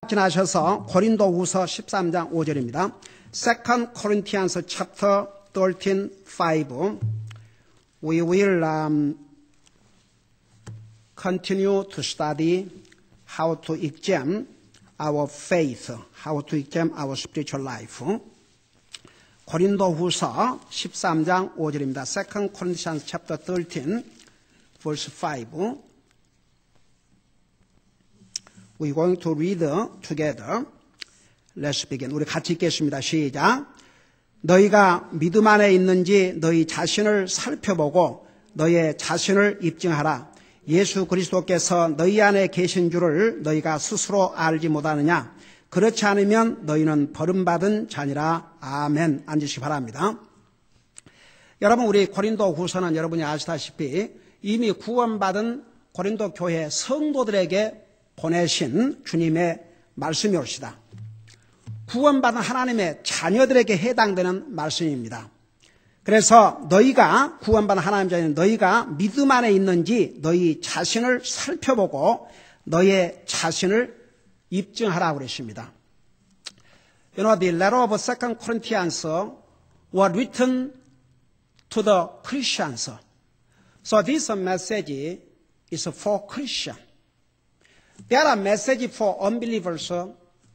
지나셔서 고린도후서 13장 5절입니다. 2 Corinthians chapter 13, 5. We will continue to study how to examine our faith, how to examine our spiritual life. 고린도후서 13장 5절입니다. 2 Corinthians chapter 13, verse 5. We're going to read together. Let's begin. 우리 같이 읽겠습니다. 시작. 너희가 믿음 안에 있는지 너희 자신을 살펴보고 너희의 자신을 입증하라. 예수 그리스도께서 너희 안에 계신 줄을 너희가 스스로 알지 못하느냐. 그렇지 않으면 너희는 버림받은 자니라. 아멘. 앉으시기 바랍니다. 여러분, 우리 고린도 후서는 여러분이 아시다시피 이미 구원받은 고린도 교회 성도들에게 보내신 주님의 말씀이옵시다. 구원받은 하나님의 자녀들에게 해당되는 말씀입니다. 그래서 너희가 구원받은 하나님의 자녀는 너희가 믿음 안에 있는지 너희 자신을 살펴보고 너희의 자신을 입증하라고 그랬습니다. You know, the letter of 2 Corinthians was written to the Christians. So this message is for Christians. There are messages for unbelievers.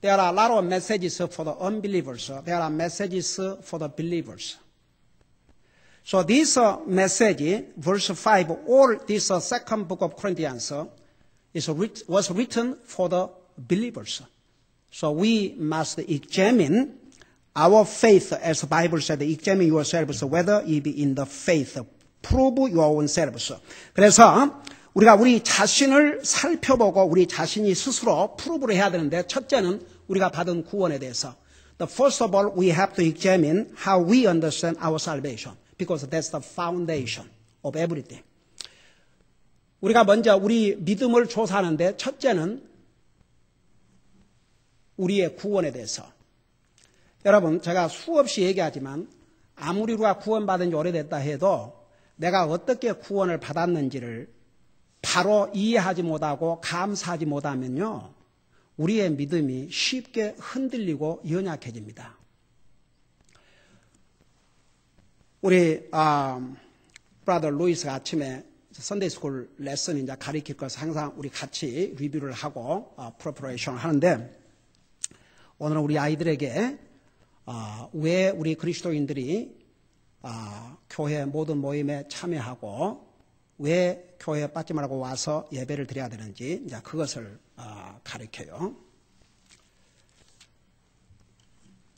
There are a lot of messages for the unbelievers. There are messages for the believers. So this message, verse 5, or this second book of Corinthians was written for the believers. So we must examine our faith, as the Bible said, examine yourselves whether you be in the faith. Prove your own selves. 그래서 우리가 우리 자신을 살펴보고 우리 자신이 스스로 프루브를 해야 되는데, 첫째는 우리가 받은 구원에 대해서. The first of all, we have to examine how we understand our salvation, because that's the foundation of everything. 우리가 먼저 우리 믿음을 조사하는데, 첫째는 우리의 구원에 대해서. 여러분, 제가 수없이 얘기하지만 아무리 우리가 구원받은 지 오래됐다 해도 내가 어떻게 구원을 받았는지를 바로 이해하지 못하고 감사하지 못하면요, 우리의 믿음이 쉽게 흔들리고 연약해집니다. 우리 브라더 루이스가 아침에 선데이스쿨 레슨 이제 가르칠 것을 항상 우리 같이 리뷰를 하고 프리퍼레이션을 하는데, 오늘은 우리 아이들에게 왜 우리 그리스도인들이 교회 모든 모임에 참여하고 왜 교회에 빠지 말고 와서 예배를 드려야 되는지 이제 그것을 가르쳐요.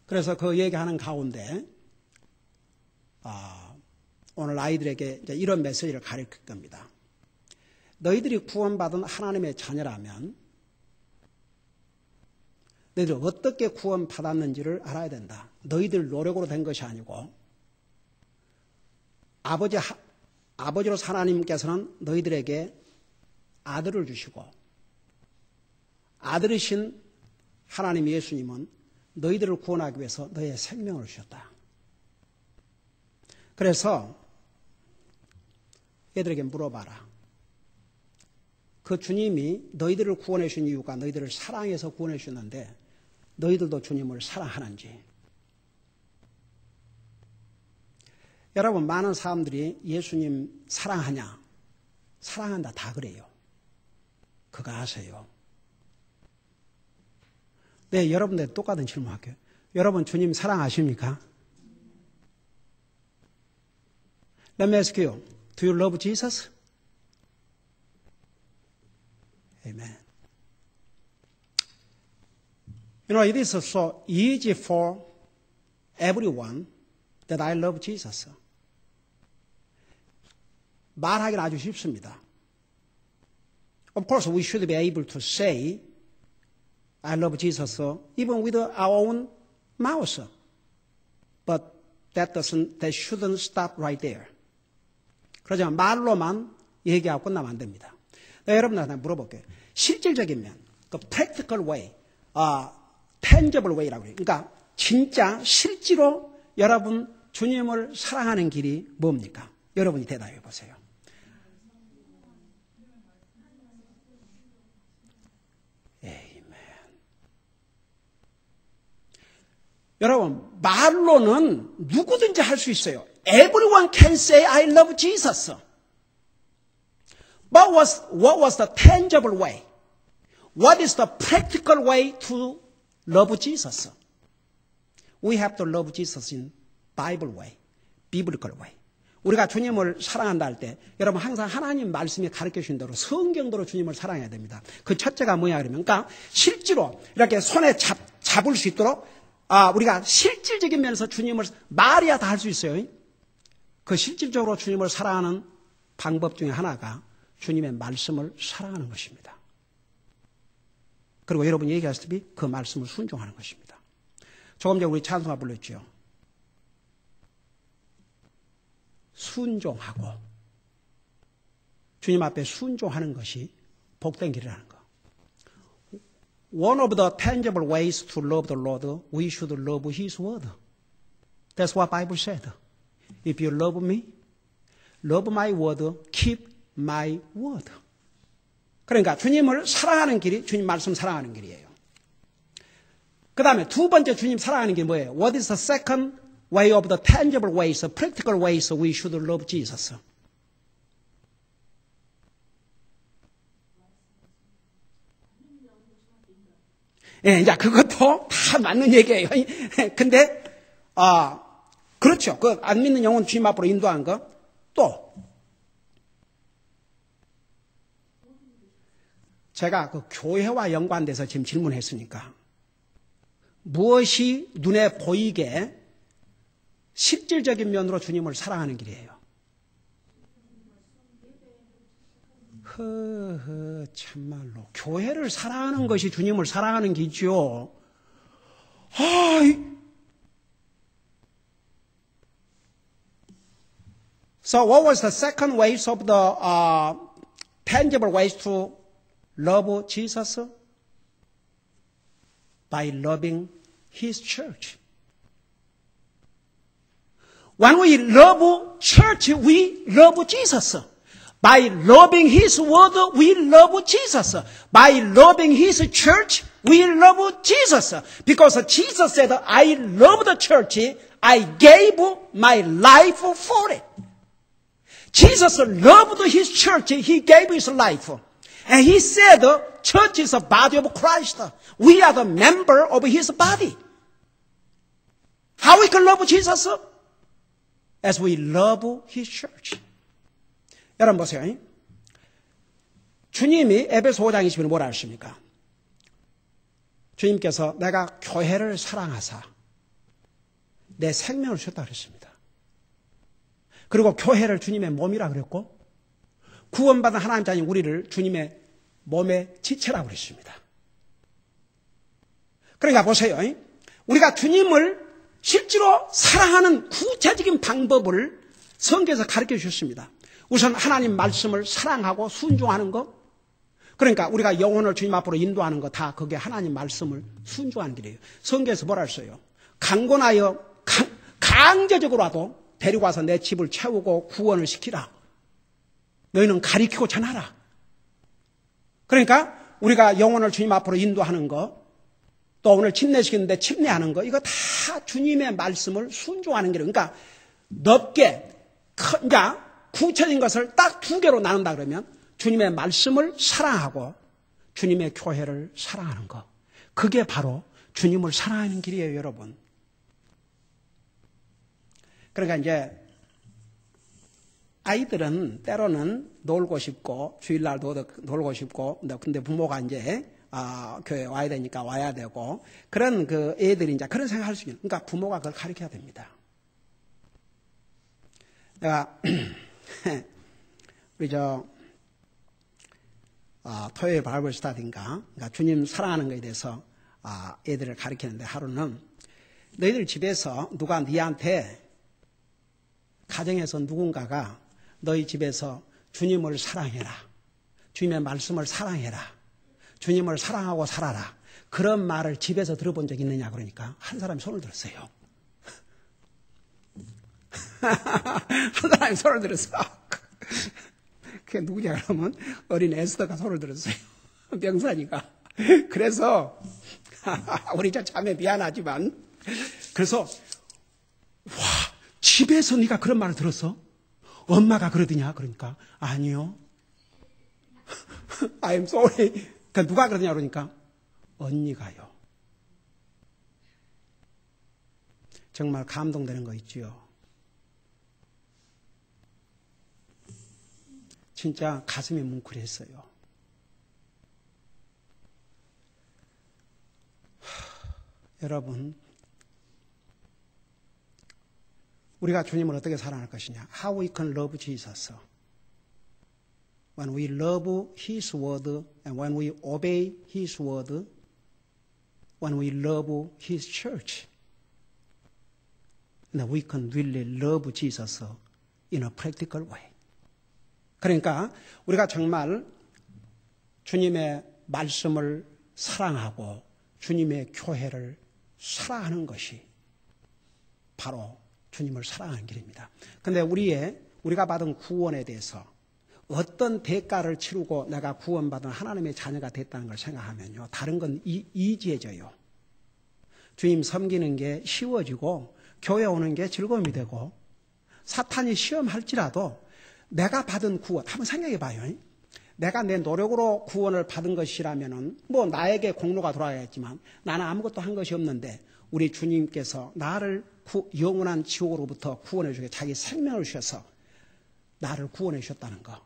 그래서 그 얘기하는 가운데 오늘 아이들에게 이제 이런 메시지를 가르칠 겁니다. 너희들이 구원받은 하나님의 자녀라면 너희들 어떻게 구원받았는지를 알아야 된다. 너희들 노력으로 된 것이 아니고 아버지로서 하나님께서는 너희들에게 아들을 주시고, 아들이신 하나님 예수님은 너희들을 구원하기 위해서 너의 생명을 주셨다. 그래서 얘들에게 물어봐라. 그 주님이 너희들을 구원해 주신 이유가 너희들을 사랑해서 구원해 주셨는데 너희들도 주님을 사랑하는지. 여러분, 많은 사람들이 예수님 사랑하냐? 사랑한다 다 그래요. 그거 아세요? 네, 여러분들 똑같은 질문할게요. 여러분 주님 사랑하십니까? Let me ask you, do you love Jesus? Amen. You know, it is so easy for everyone that I love Jesus. 말하기는 아주 쉽습니다. Of course, we should be able to say, I love Jesus, even with our own mouth. But that shouldn't stop right there. 그러지만 말로만 얘기하고 끝나면 안 됩니다. 여러분들한테 물어볼게요. 실질적인 면, 그 practical way, tangible way라고 해요. 그러니까 진짜 실제로 여러분 주님을 사랑하는 길이 뭡니까? 여러분이 대답해 보세요. 여러분, 말로는 누구든지 할 수 있어요. Everyone can say I love Jesus. But what was the tangible way? What is the practical way to love Jesus? We have to love Jesus in Bible way, biblical way. 우리가 주님을 사랑한다 할 때 여러분 항상 하나님 말씀이 가르쳐 주신 대로 성경대로 주님을 사랑해야 됩니다. 그 첫째가 뭐냐 그러면 그러니까 실제로 이렇게 손에 잡을 수 있도록 우리가 실질적인 면에서 주님을 말이야 다 할 수 있어요. 그 실질적으로 주님을 사랑하는 방법 중에 하나가 주님의 말씀을 사랑하는 것입니다. 그리고 여러분이 얘기하셨다시피 그 말씀을 순종하는 것입니다. 조금 전에 우리 찬송가 불렀죠. 순종하고 주님 앞에 순종하는 것이 복된 길이라는 거. One of the tangible ways to love the Lord, we should love His word. That's what Bible said. If you love me, love my word, keep my word. 그러니까 주님을 사랑하는 길이 주님 말씀 사랑하는 길이에요. 그 다음에 두 번째 주님 사랑하는 길이 뭐예요? What is the second way of the tangible ways, the practical ways we should love Jesus? 예, 이제 그것도 다 맞는 얘기예요. 근데, 그렇죠. 그 안 믿는 영혼 주님 앞으로 인도한 거. 또, 제가 그 교회와 연관돼서 지금 질문했으니까, 무엇이 눈에 보이게 실질적인 면으로 주님을 사랑하는 길이에요. 참말로 교회를 사랑하는 것이 주님을 사랑하는 길이죠. So what was the second ways of the tangible ways to love Jesus? By loving His church. When we love church, we love Jesus. By loving His word, we love Jesus. By loving His church, we love Jesus. Because Jesus said, I love the church, I gave my life for it. Jesus loved His church, He gave His life. And He said, church is the body of Christ. We are the member of His body. How we can love Jesus? As we love His church. 여러분 보세요. 주님이 에베소 5장 20절에 뭐라 하십니까? 주님께서 내가 교회를 사랑하사 내 생명을 주셨다 그랬습니다. 그리고 교회를 주님의 몸이라 그랬고 구원받은 하나님 자녀인 우리를 주님의 몸의 지체라고 그랬습니다. 그러니까 보세요. 우리가 주님을 실제로 사랑하는 구체적인 방법을 성경에서 가르쳐 주셨습니다. 우선 하나님 말씀을 사랑하고 순종하는 것. 그러니까 우리가 영혼을 주님 앞으로 인도하는 것 다 그게 하나님 말씀을 순종하는 길이에요. 성경에서 뭐라 했어요? 강권하여 강제적으로라도 데리고 와서 내 집을 채우고 구원을 시키라. 너희는 가리키고 전하라. 그러니까 우리가 영혼을 주님 앞으로 인도하는 것, 또 오늘 침례시키는데 침례하는 것, 이거 다 주님의 말씀을 순종하는 길이에요. 그러니까 넓게, 그러니까 구체적인 것을 딱 두 개로 나눈다 그러면 주님의 말씀을 사랑하고 주님의 교회를 사랑하는 것. 그게 바로 주님을 사랑하는 길이에요, 여러분. 그러니까 이제 아이들은 때로는 놀고 싶고 주일날도 놀고 싶고 근데 부모가 이제 교회 와야 되니까 와야 되고 그런 그 애들이 이제 그런 생각할 수 있는. 그러니까 부모가 그걸 가르쳐야 됩니다. 내가 우리 토요일 바이블 스타디인가 그러니까 주님 사랑하는 것에 대해서 애들을 가르치는데 하루는 너희들 집에서 누가 니한테 가정에서 누군가가 너희 집에서 주님을 사랑해라. 주님의 말씀을 사랑해라. 주님을 사랑하고 살아라. 그런 말을 집에서 들어본 적 있느냐 그러니까 한 사람이 손을 들었어요. 한 사람이 손을 들었어. 그게 누구냐 그러면 어린 에스더가 손을 들었어요. 명산이가. 그래서 우리 저 자매 미안하지만 그래서 와, 집에서 네가 그런 말을 들었어? 엄마가 그러더냐? 그러니까 아니요. I'm sorry. 그러니까 누가 그러냐 그러니까 언니가요. 정말 감동되는 거 있지요. 진짜 가슴이 뭉클했어요. 여러분, 우리가 주님을 어떻게 사랑할 것이냐? How we can love Jesus. When we love His word and when we obey His word, when we love His church, and we can really love Jesus in a practical way. 그러니까 우리가 정말 주님의 말씀을 사랑하고 주님의 교회를 사랑하는 것이 바로 주님을 사랑하는 길입니다. 그런데 우리가 받은 구원에 대해서 어떤 대가를 치르고 내가 구원받은 하나님의 자녀가 됐다는 걸 생각하면요. 다른 건 이지해져요. 주님 섬기는 게 쉬워지고 교회 오는 게 즐거움이 되고 사탄이 시험할지라도 내가 받은 구원, 한번 생각해 봐요. 내가 내 노력으로 구원을 받은 것이라면은 뭐 나에게 공로가 돌아가겠지만 나는 아무것도 한 것이 없는데 우리 주님께서 나를 영원한 지옥으로부터 구원해 주게 자기 생명을 주셔서 나를 구원해 주셨다는 거.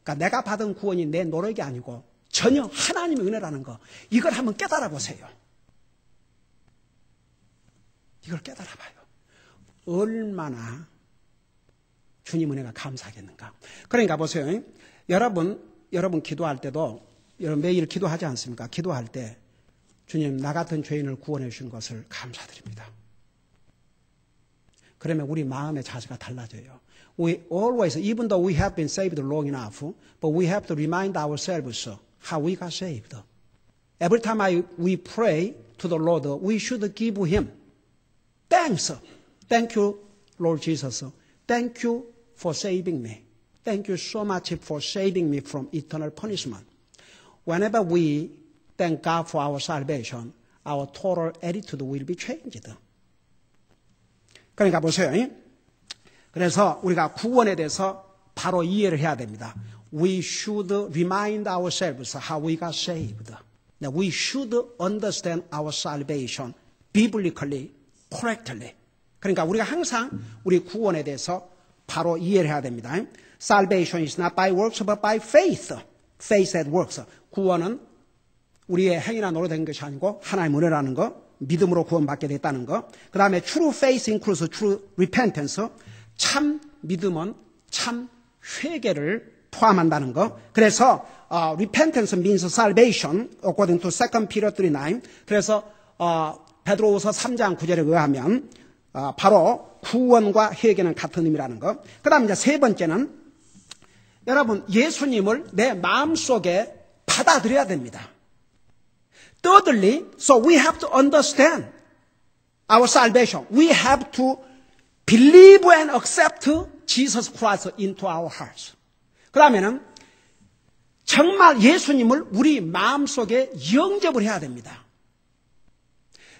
그러니까 내가 받은 구원이 내 노력이 아니고 전혀 하나님의 은혜라는 거. 이걸 한번 깨달아 보세요. 이걸 깨달아 봐요. 얼마나 주님 은혜가 감사하겠는가. 그러니까 보세요. 여러분 기도할 때도 여러분 매일 기도하지 않습니까? 기도할 때 주님 나 같은 죄인을 구원해 주신 것을 감사드립니다. 그러면 우리 마음의 자세가 달라져요. We always, even though we have been saved long enough, but we have to remind ourselves how we got saved. Every time we pray to the Lord, we should give Him thanks. Thank you, Lord Jesus. Thank you for saving me. Thank you so much for saving me from eternal punishment. Whenever we thank God for our salvation, our total attitude will be changed. 그러니까 보세요. 그래서 우리가 구원에 대해서 바로 이해를 해야 됩니다. We should remind ourselves how we got saved. We should understand our salvation biblically, correctly. 그러니까 우리가 항상 우리 구원에 대해서 바로 이해를 해야 됩니다. Salvation is not by works but by faith. Faith that works. 구원은 우리의 행위나 노력된 것이 아니고 하나님의 은혜라는 거, 믿음으로 구원받게 됐다는 거. 그 다음에 true faith includes true repentance. 참 믿음은 참 회개를 포함한다는 거. 그래서 repentance means salvation according to 2 Peter 3:9. 그래서 베드로후서 3장 9절에 의하면 바로 구원과 회개는 같은 의미라는 거. 그 다음 이제 세 번째는 여러분 예수님을 내 마음속에 받아들여야 됩니다. Thirdly, so we have to understand our salvation. We have to believe and accept Jesus Christ into our hearts. 그 다음에는 정말 예수님을 우리 마음속에 영접을 해야 됩니다.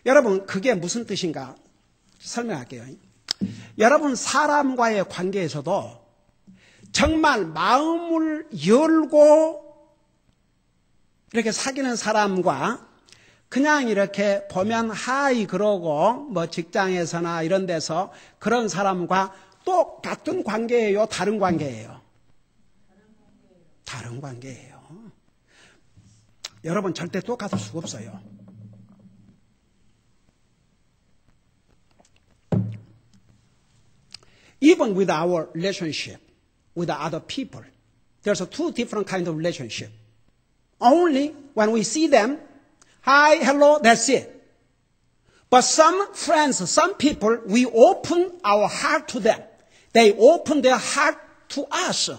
여러분 그게 무슨 뜻인가 설명할게요. 여러분 사람과의 관계에서도 정말 마음을 열고 이렇게 사귀는 사람과 그냥 이렇게 보면 하이 그러고 뭐 직장에서나 이런 데서 그런 사람과 똑같은 관계예요? 다른 관계예요? 다른 관계예요. 여러분 절대 똑같을 수가 없어요. Even with our relationship with other people, there's two different kinds of relationship. Only when we see them, hi, hello, that's it. But some friends, some people, we open our heart to them. They open their heart to us.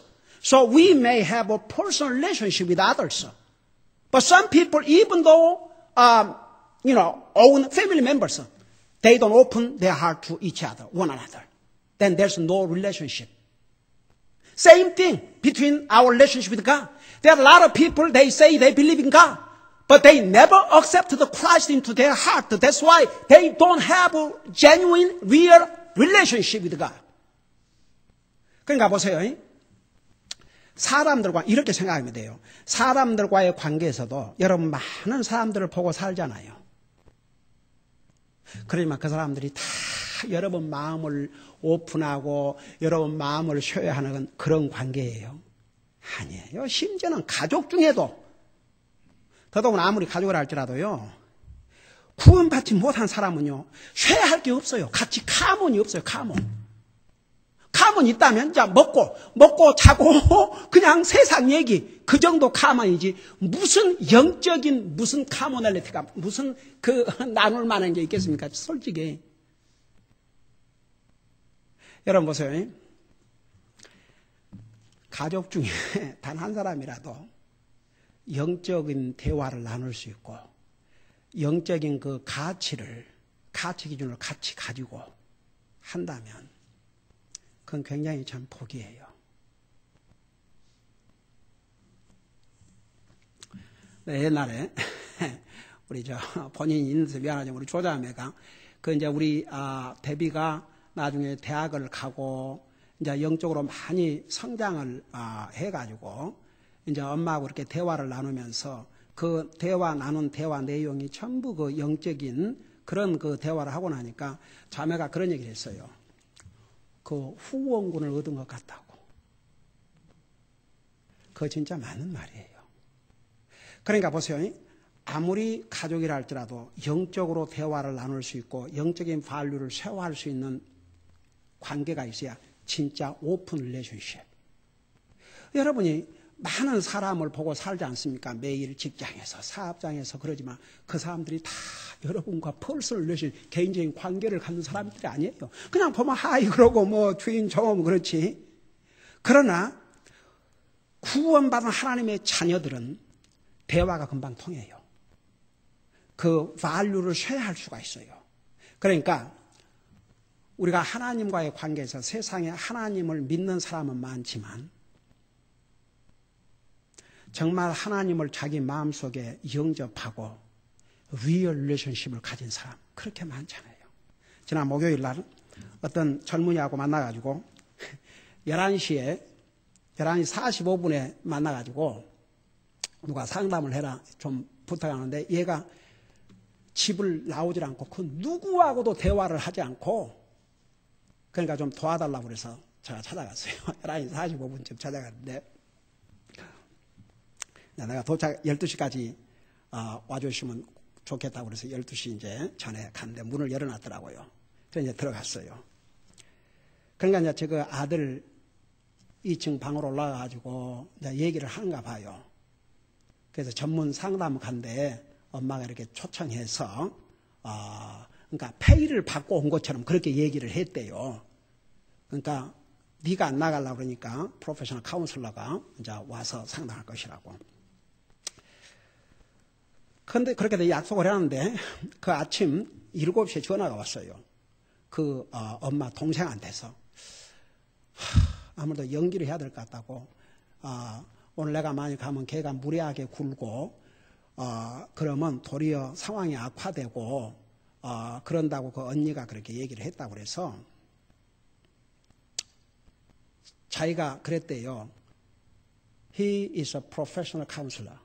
So we may have a personal relationship with others. But some people, even though, own family members, they don't open their heart to each other, one another. Then there's no relationship. Same thing between our relationship with God. There are a lot of people, they say they believe in God, but they never accept the Christ into their heart. That's why they don't have a genuine, real relationship with God. 그러니까 보세요. 사람들과 이렇게 생각하면 돼요. 사람들과의 관계에서도 여러분 많은 사람들을 보고 살잖아요. 그러지만 그 사람들이 다 여러분 마음을 오픈하고 여러분 마음을 쉬어야 하는 그런 관계예요. 아니에요. 심지어는 가족 중에도 더더구나 아무리 가족을 할지라도요. 구원받지 못한 사람은요. 쉬어야 할 게 없어요. 같이 카몬이 없어요. 카몬 있다면 자 먹고 자고 그냥 세상 얘기 그 정도 카몬이지 무슨 영적인 무슨 카모널리티가 무슨 그 나눌 만한 게 있겠습니까? 솔직히 여러분 보세요. 가족 중에 단 한 사람이라도 영적인 대화를 나눌 수 있고 영적인 그 가치 기준을 같이 가지고 한다면 그건 굉장히 참 복이에요. 네, 옛날에 우리 본인이 있는데 미안하지만 우리 조자매가 그 이제 우리 데비가 나중에 대학을 가고 이제 영적으로 많이 성장을 해가지고 이제 엄마하고 이렇게 대화를 나누면서 그 나눈 대화 내용이 전부 그 영적인 그런 그 대화를 하고 나니까 자매가 그런 얘기를 했어요. 그 후원군을 얻은 것 같다고. 그거 진짜 맞는 말이에요. 그러니까 보세요. 아무리 가족이라 할지라도 영적으로 대화를 나눌 수 있고 영적인 밸류를 쉐어할 수 있는 관계가 있어야 진짜 오픈 릴레이션십. 여러분이 많은 사람을 보고 살지 않습니까? 매일 직장에서 사업장에서 그러지만 그 사람들이 다 여러분과 퍼스널 릴레이션 개인적인 관계를 갖는 사람들이 아니에요. 그냥 보면 하이 그러고 뭐 주인 정음 그렇지. 그러나 구원받은 하나님의 자녀들은 대화가 금방 통해요. 그 밸류를 쉐어할 수가 있어요. 그러니까 우리가 하나님과의 관계에서 세상에 하나님을 믿는 사람은 많지만 정말 하나님을 자기 마음속에 영접하고 리얼 릴레이션십을 가진 사람 그렇게 많잖아요. 지난 목요일 날 어떤 젊은이하고 만나가지고 11시 45분에 만나가지고 누가 상담을 해라 좀 부탁하는데 얘가 집을 나오질 않고 그 누구하고도 대화를 하지 않고 그러니까 좀 도와달라고 그래서 제가 찾아갔어요. 11시 45분쯤 찾아갔는데 내가 도착 12시까지 와주시면 좋겠다고 그래서 12시 이제 전에 갔는데 문을 열어놨더라고요. 그래서 이제 들어갔어요. 그러니까 이제 그 아들 2층 방으로 올라가가지고 이제 얘기를 하는가 봐요. 그래서 전문 상담 간데 엄마가 이렇게 초청해서 그러니까 페이를 받고 온 것처럼 그렇게 얘기를 했대요. 그러니까 네가 안 나가려고 그러니까 프로페셔널 카운슬러가 이제 와서 상담할 것이라고. 그런데 그렇게 약속을 했는데 그 아침 7시에 전화가 왔어요. 그 엄마 동생한테서 아무래도 연기를 해야 될 것 같다고 오늘 내가 많이 가면 걔가 무례하게 굴고 그러면 도리어 상황이 악화되고 그런다고 그 언니가 그렇게 얘기를 했다고 그래서 자기가 그랬대요. He is a professional counselor.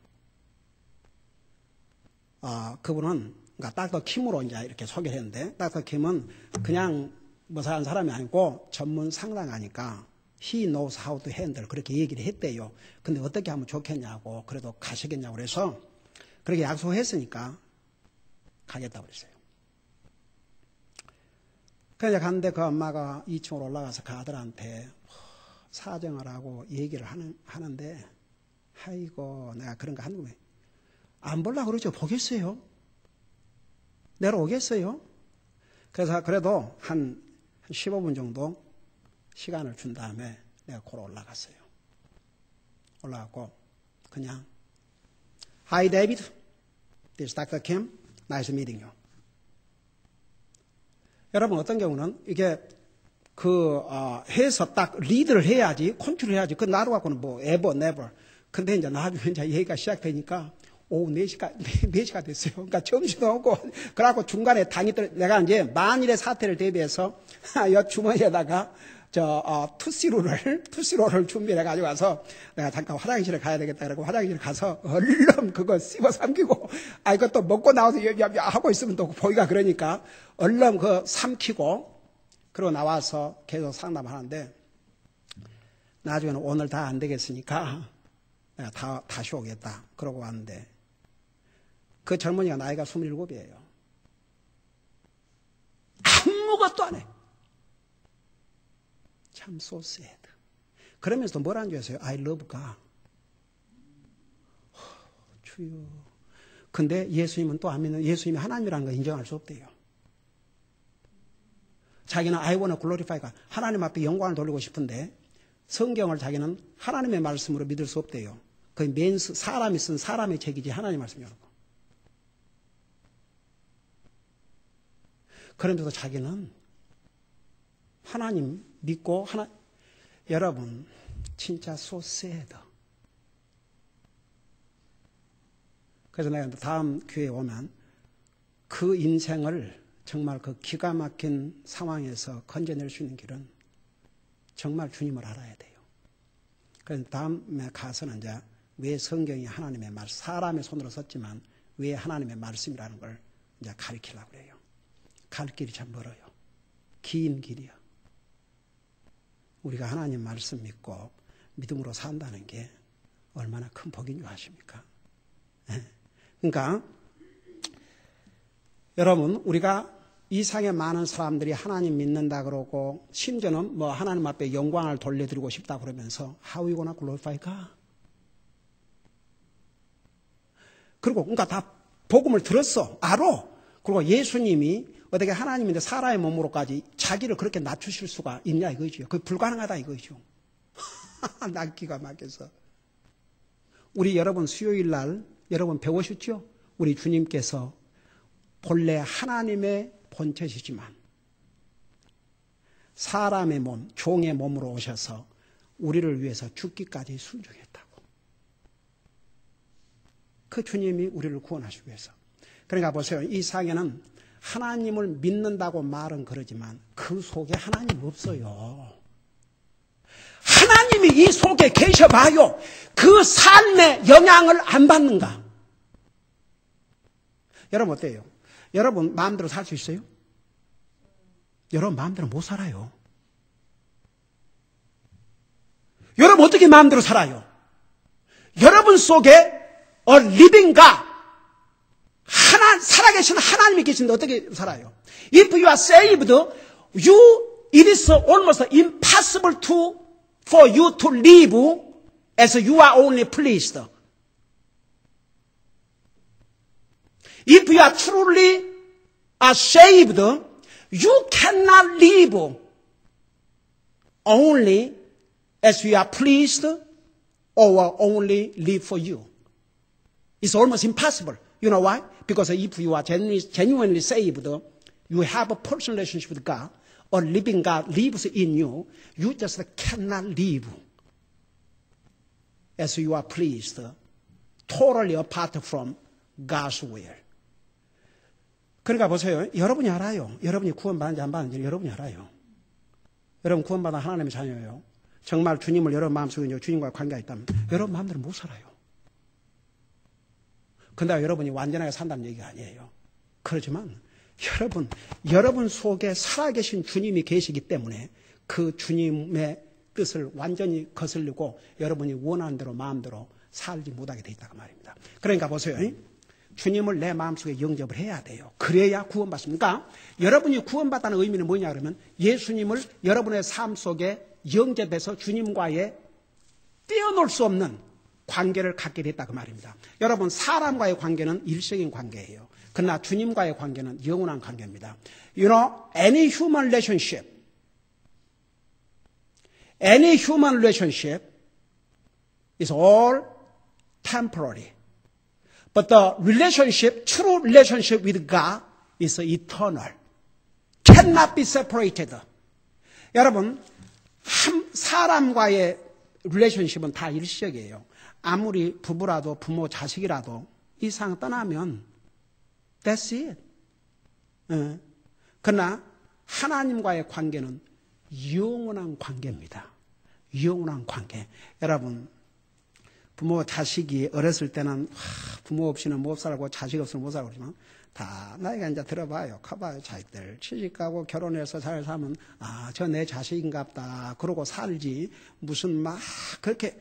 그분은 그러니까 닥터 킴으로 이제 이렇게 소개를 했는데 닥터 킴은 그냥 무사한 사람이 아니고 전문 상담하니까 He knows how to handle 그렇게 얘기를 했대요. 근데 어떻게 하면 좋겠냐고 그래도 가시겠냐고 그래서 그렇게 약속했으니까 가겠다고 그랬어요. 그래서 갔는데 그 엄마가 2층으로 올라가서 그 아들한테 사정을 하고 얘기를 하는데 아이고 내가 그런 거 하는 거예요. 안 보려고 그러죠. 보겠어요. 내려오겠어요. 그래서 그래도 한 15분 정도 시간을 준 다음에 내가 걸어 올라갔어요. 올라가고 그냥 Hi David, this is Dr. Kim. Nice meeting you. 여러분 어떤 경우는 이게 해서 딱 리드를 해야지, 컨트롤 해야지. 그 나로 갖고는 뭐 ever, never. 근데 이제 나중에 이제 얘기가 시작되니까 오후 4시가 됐어요. 그러니까 점심도 없고, 그래갖고 중간에 당이 내가 이제 만일의 사태를 대비해서, 여 주머니에다가, 투시로를 준비해 가지고 와서, 내가 잠깐 화장실에 가야 되겠다. 그러고 화장실에 가서, 얼른 그거 씹어 삼키고, 이것도 먹고 나와서 하고 있으면 또 보기가 그러니까, 얼른 그거 삼키고, 그러고 나와서 계속 상담하는데, 나중에는 오늘 다 안 되겠으니까, 내가 다시 오겠다. 그러고 왔는데, 그 젊은이가 나이가 27이에요. 아무것도 안 해. 참 so sad. 그러면서도 뭐라는 줄 아세요? I love God. 주여. 근데 예수님은 또 안 믿는, 예수님이 하나님이라는 걸 인정할 수 없대요. 자기는 I want to glorify God. 하나님 앞에 영광을 돌리고 싶은데 성경을 자기는 하나님의 말씀으로 믿을 수 없대요. 그 사람이 쓴 사람의 책이지 하나님 말씀이 여러분. 그러면서 자기는 하나님 믿고 여러분 진짜 so sad. 그래서 내가 다음 교회에 오면 그 인생을 정말 그 기가 막힌 상황에서 건져낼 수 있는 길은 정말 주님을 알아야 돼요. 그래서 다음에 가서는 이제 왜 성경이 하나님의 말, 사람의 손으로 썼지만 왜 하나님의 말씀이라는 걸 이제 가르치려고 그래요. 갈 길이 참 멀어요. 긴 길이요. 우리가 하나님 말씀 믿고 믿음으로 산다는 게 얼마나 큰 복인 줄 아십니까? 그러니까 여러분 우리가 이 세상에 많은 사람들이 하나님 믿는다 그러고 심지어는 뭐 하나님 앞에 영광을 돌려드리고 싶다 그러면서 How are you gonna glorify God? 그리고 그러니까 다 복음을 들었어. 알아. 그리고 예수님이 어떻게 하나님인데 사람의 몸으로까지 자기를 그렇게 낮추실 수가 있냐 이거죠. 그게 불가능하다 이거죠. 난 기가 막혀서. 우리 여러분 수요일 날 여러분 배우셨죠? 우리 주님께서 본래 하나님의 본체시지만 사람의 몸, 종의 몸으로 오셔서 우리를 위해서 죽기까지 순종했다고. 그 주님이 우리를 구원하시기 위해서. 그러니까 보세요. 이 세상에는 하나님을 믿는다고 말은 그러지만 그 속에 하나님 없어요. 하나님이 이 속에 계셔봐요. 그 삶의 영향을 안 받는가? 여러분 어때요? 여러분 마음대로 살 수 있어요? 여러분 마음대로 못 살아요. 여러분 어떻게 마음대로 살아요? 여러분 속에 a living God, 살아계신 하나님이 계신데 어떻게 살아요? If you are saved, it is almost impossible for you to live as you are only pleased. If you are truly saved, you cannot live only as you are pleased or only live for you. It's almost impossible. You know why? Because if you are genuinely saved, you have a personal relationship with God, a living God lives in you, you just cannot live as you are pleased, totally apart from God's will. 그러니까 보세요. 여러분이 알아요. 여러분이 구원받는지 안 받는지 여러분이 알아요. 여러분 구원받아 하나님의 자녀예요. 정말 주님을 여러분 마음속에 주님과 관계가 있다면 여러분 마음대로 못 살아요. 근데 여러분이 완전하게 산다는 얘기가 아니에요. 그렇지만 여러분 속에 살아계신 주님이 계시기 때문에 그 주님의 뜻을 완전히 거슬리고 여러분이 원하는 대로 마음대로 살지 못하게 돼 있다고 말입니다. 그러니까 보세요. 주님을 내 마음속에 영접을 해야 돼요. 그래야 구원받습니다. 여러분이 구원받다는 의미는 뭐냐 그러면 예수님을 여러분의 삶 속에 영접해서 주님과의 떼어놓을 수 없는 관계를 갖게 됐다 그 말입니다. 여러분 사람과의 관계는 일시적인 관계예요. 그러나 주님과의 관계는 영원한 관계입니다. You know, any human relationship is all temporary. But the true relationship with God is eternal. Cannot be separated. 여러분, 사람과의 relationship은 다 일시적이에요. 아무리 부부라도 부모 자식이라도 이 세상 떠나면 that's it. 그러나 하나님과의 관계는 영원한 관계입니다. 영원한 관계. 여러분, 부모 자식이 어렸을 때는 부모 없이는 못 살고 자식 없이는 못 살고 그러지만 다 나이가 이제 들어봐요. 커봐요. 자식들 취직하고 결혼해서 잘 살면 저 내 자식인갑다 그러고 살지. 무슨 막 그렇게.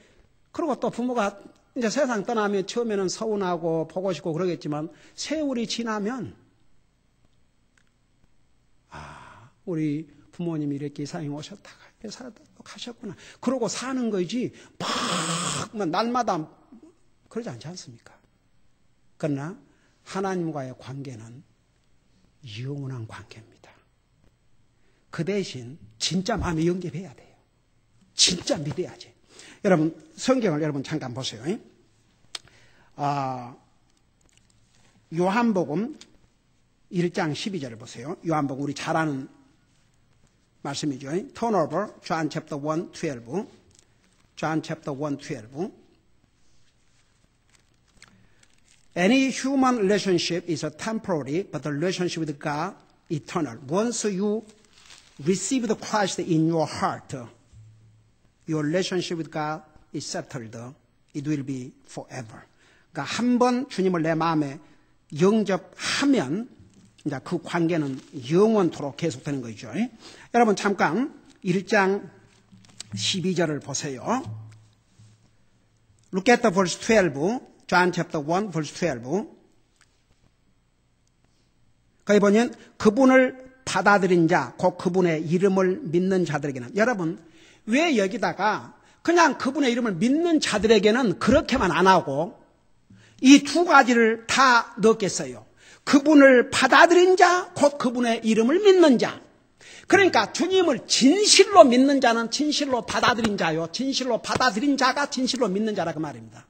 그리고 또 부모가 이제 세상 떠나면 처음에는 서운하고 보고 싶고 그러겠지만 세월이 지나면 우리 부모님이 이렇게 이 세상에 오셨다가 이렇게 살다 가셨구나. 그러고 사는 거지 막 날마다 그러지 않지 않습니까? 그러나 하나님과의 관계는 영원한 관계입니다. 그 대신 진짜 마음에 연결해야 돼요. 진짜 믿어야지. 여러분 성경을 여러분 잠깐 보세요. 요한복음 1장 12절을 보세요. 요한복음 우리 잘 아는 말씀이죠. Turn over John chapter 1, 12. John chapter 1, 12. Any human relationship is a temporary, but the relationship with God eternal. Once you receive the Christ in your heart, your relationship with God is settled. It will be forever. 그러니까 한 번 주님을 내 마음에 영접하면 이제 그 관계는 영원토록 계속되는 거죠. 여러분 잠깐 1장 12절을 보세요. Look at the verse 12. John chapter 1 verse 12. 거기 보면 그분을 받아들인 자, 곧 그분의 이름을 믿는 자들에게는. 여러분 왜 여기다가 그냥 그분의 이름을 믿는 자들에게는 그렇게만 안 하고 이 두 가지를 다 넣겠어요. 그분을 받아들인 자, 곧 그분의 이름을 믿는 자. 그러니까 주님을 진실로 믿는 자는 진실로 받아들인 자요. 진실로 받아들인 자가 진실로 믿는 자라 그 말입니다.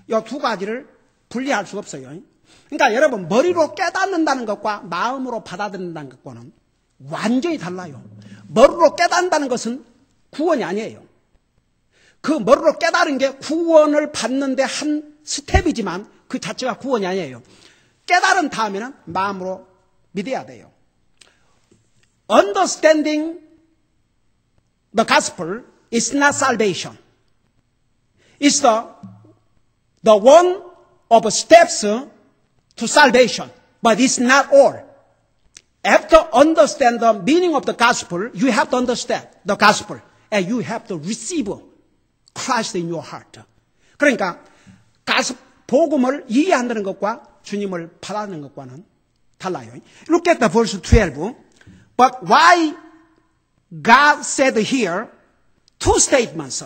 이 두 가지를 분리할 수 없어요. 그러니까 여러분 머리로 깨닫는다는 것과 마음으로 받아들인다는 것과는 완전히 달라요. 머리로 깨닫는다는 것은 구원이 아니에요. 그 머리로 깨달은 게 구원을 받는데 한 스텝이지만 그 자체가 구원이 아니에요. 깨달은 다음에는 마음으로 믿어야 돼요. Understanding the gospel is not salvation. It's the one of steps to salvation, but it's not all. After understand the meaning of the gospel, you have to understand the gospel, and you have to receive Christ in your heart. 그러니까 복음을 이해한다는 것과 주님을 받아들이는 것과는 달라요. Look at the verse 12. But why God said here two statements.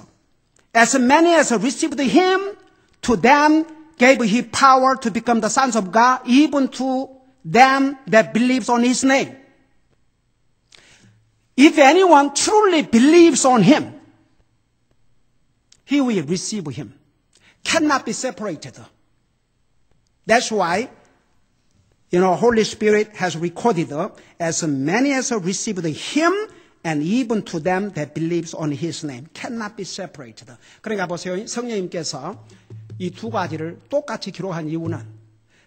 As many as received him, to them gave he power to become the sons of God, even to them that believes on his name. If anyone truly believes on him, he will receive him. Cannot be separated. That's why, Holy Spirit has recorded as many as received him and even to them that believes on his name. Cannot be separated. 그러니까 보세요. 성령님께서 이 두 가지를 똑같이 기록한 이유는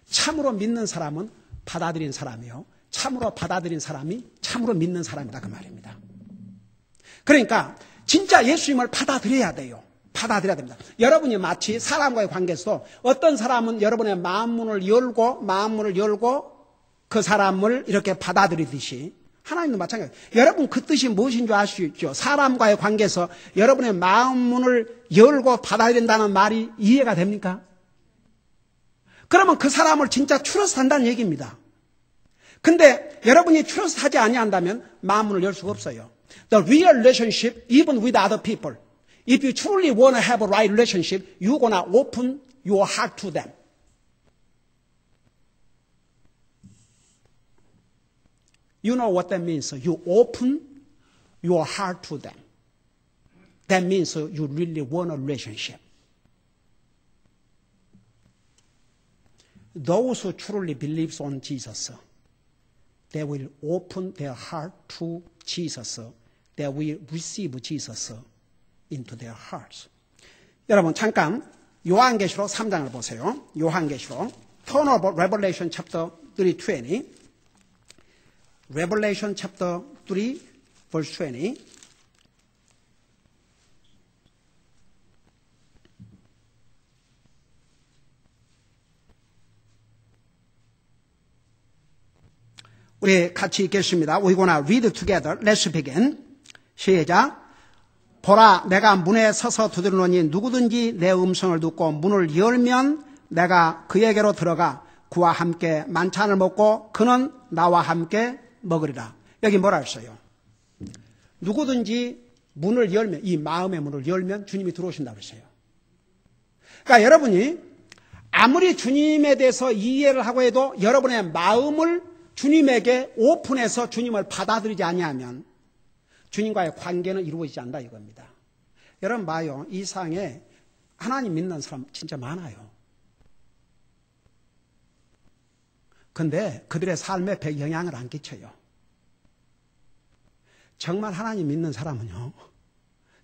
참으로 믿는 사람은 받아들인 사람이요. 참으로 받아들인 사람이 참으로 믿는 사람이다 그 말입니다. 그러니까 진짜 예수님을 받아들여야 돼요. 받아들여야 됩니다. 여러분이 마치 사람과의 관계에서 어떤 사람은 여러분의 마음문을 열고 그 사람을 이렇게 받아들이듯이 하나님도 마찬가지예요. 여러분 그 뜻이 무엇인 줄 아시죠? 사람과의 관계에서 여러분의 마음문을 열고 받아들인다는 말이 이해가 됩니까? 그러면 그 사람을 진짜 트러스트한다는 얘기입니다. 근데 여러분이 트러스트하지 아니한다면 마음문을 열 수가 없어요. The real relationship, even with other people. If you truly want to have a right relationship, you're going to open your heart to them. You know what that means? You open your heart to them. That means you really want a relationship. Those who truly believe on Jesus, they will open their heart to Jesus. They will receive Jesus into their hearts. 여러분 잠깐 요한계시록 3장을 보세요. 요한계시록 Turn over Revelation chapter 3:20. Revelation chapter 3 verse 20. 우리 같이 읽겠습니다. We're gonna read together. Let's begin. 시작. 보라, 내가 문에 서서 두드리노니 누구든지 내 음성을 듣고 문을 열면 내가 그에게로 들어가 그와 함께 만찬을 먹고 그는 나와 함께 먹으리라. 여기 뭐라 했어요? 누구든지 문을 열면, 이 마음의 문을 열면 주님이 들어오신다고 했어요. 그러니까 여러분이 아무리 주님에 대해서 이해를 하고 해도 여러분의 마음을 주님에게 오픈해서 주님을 받아들이지 아니하면 주님과의 관계는 이루어지지 않는다 이겁니다. 여러분 봐요. 이 세상에 하나님 믿는 사람 진짜 많아요. 근데 그들의 삶에 별 영향을 안 끼쳐요. 정말 하나님 믿는 사람은요,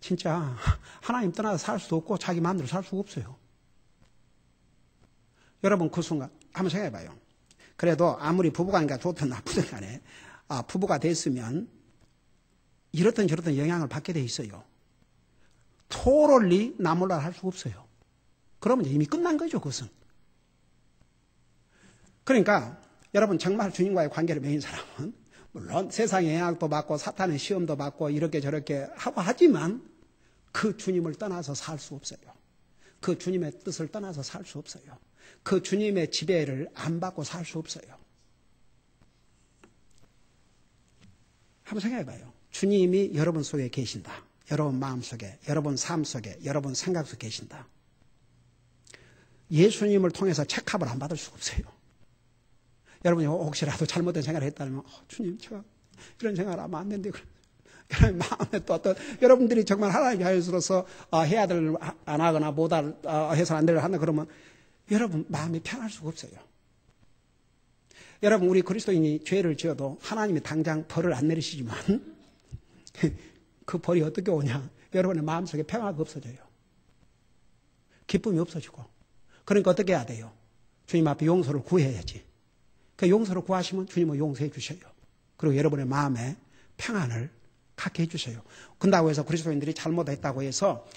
진짜 하나님 떠나서 살 수도 없고 자기 마음대로 살 수가 없어요. 여러분 그 순간 한번 생각해 봐요. 그래도 아무리 부부관계가 좋든 나쁘든 간에 부부가 됐으면 이렇든 저렇든 영향을 받게 돼 있어요. 토럴리 나 몰라 할 수가 없어요. 그러면 이미 끝난 거죠, 그것은. 그러니까 여러분 정말 주님과의 관계를 맺은 사람은 물론 세상의 영향도 받고 사탄의 시험도 받고 이렇게 저렇게 하고 하지만 그 주님을 떠나서 살 수 없어요. 그 주님의 뜻을 떠나서 살 수 없어요. 그 주님의 지배를 안 받고 살 수 없어요. 한번 생각해 봐요. 주님이 여러분 속에 계신다. 여러분 마음 속에, 여러분 삶 속에, 여러분 생각 속에 계신다. 예수님을 통해서 체크업을 안 받을 수가 없어요. 여러분이 혹시라도 잘못된 생각을 했다면 주님 제가 이런 생각을 하면 안 되는데 여러분 마음에 또 어떤 여러분들이 정말 하나님 자녀로서 해야 될 안 하거나 못할 해서 안 될 한다 그러면 여러분 마음이 편할 수가 없어요. 여러분 우리 그리스도인이 죄를 지어도 하나님이 당장 벌을 안 내리시지만 그 벌이 어떻게 오냐? 여러분의 마음속에 평화가 없어져요. 기쁨이 없어지고. 그러니까 어떻게 해야 돼요? 주님 앞에 용서를 구해야지. 그 용서를 구하시면 주님은 용서해 주셔요. 그리고 여러분의 마음에 평안을 갖게 해주셔요. 그런다고 해서 그리스도인들이 잘못했다고 해서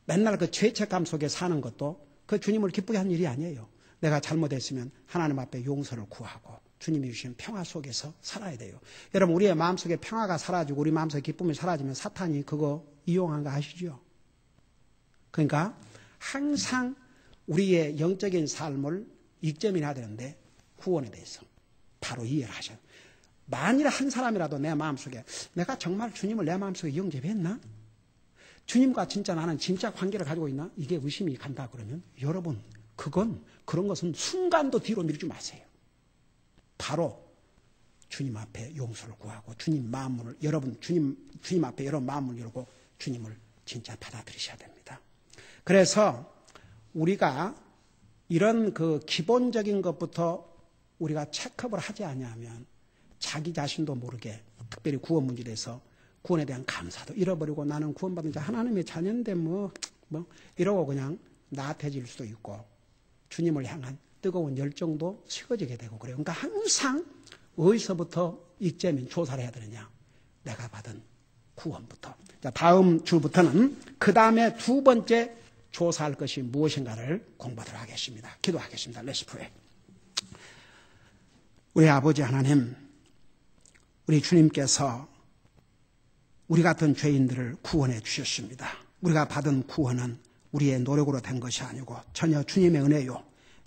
맨날 그 죄책감 속에 사는 것도 그 주님을 기쁘게 하는 일이 아니에요. 내가 잘못했으면 하나님 앞에 용서를 구하고 주님이 주신 평화 속에서 살아야 돼요. 여러분 우리의 마음속에 평화가 사라지고 우리 마음속에 기쁨이 사라지면 사탄이 그거 이용한 거 아시죠? 그러니까 항상 우리의 영적인 삶을 익점해야 되는데 구원에 대해서 바로 이해를 하셔요. 만일 한 사람이라도 내 마음속에 내가 정말 주님을 내 마음속에 영접했나? 주님과 진짜 나는 진짜 관계를 가지고 있나? 이게 의심이 간다 그러면 여러분 그런 것은 순간도 뒤로 밀지 마세요. 바로 주님 앞에 용서를 구하고 주님 마음문을 여러분 주님 앞에 여러분 마음을 열고 주님을 진짜 받아들이셔야 됩니다. 그래서 우리가 이런 그 기본적인 것부터 우리가 체크업을 하지 않으면 자기 자신도 모르게 특별히 구원 문제에서 구원에 대한 감사도 잃어버리고 나는 구원받은 자 하나님의 자녀인데 뭐 이러고 그냥 나태해질 수도 있고 주님을 향한 뜨거운 열정도 식어지게 되고 그래요. 그러니까 항상 어디서부터 익자면 조사를 해야 되느냐? 내가 받은 구원부터. 자, 다음 주부터는 그 다음에 두 번째 조사할 것이 무엇인가를 공부하도록 하겠습니다. 기도하겠습니다. Let's pray. 우리 아버지 하나님, 우리 주님께서 우리 같은 죄인들을 구원해 주셨습니다. 우리가 받은 구원은 우리의 노력으로 된 것이 아니고 전혀 주님의 은혜요.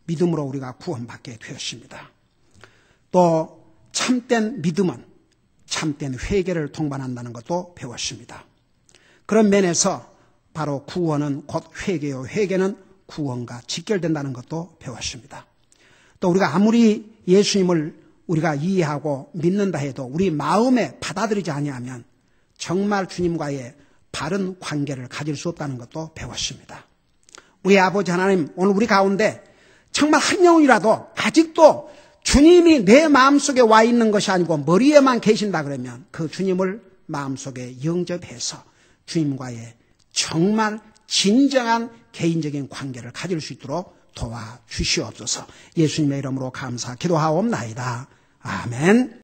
믿음으로 우리가 구원받게 되었습니다. 또 참된 믿음은 참된 회개를 동반한다는 것도 배웠습니다. 그런 면에서 바로 구원은 곧 회개요. 회개는 구원과 직결된다는 것도 배웠습니다. 또 우리가 아무리 예수님을 우리가 이해하고 믿는다 해도 우리 마음에 받아들이지 아니하면 정말 주님과의 바른 관계를 가질 수 없다는 것도 배웠습니다. 우리 아버지 하나님, 오늘 우리 가운데 정말 한 영혼이라도 아직도 주님이 내 마음속에 와 있는 것이 아니고 머리에만 계신다 그러면 그 주님을 마음속에 영접해서 주님과의 정말 진정한 개인적인 관계를 가질 수 있도록 도와주시옵소서. 예수님의 이름으로 감사 기도하옵나이다. 아멘.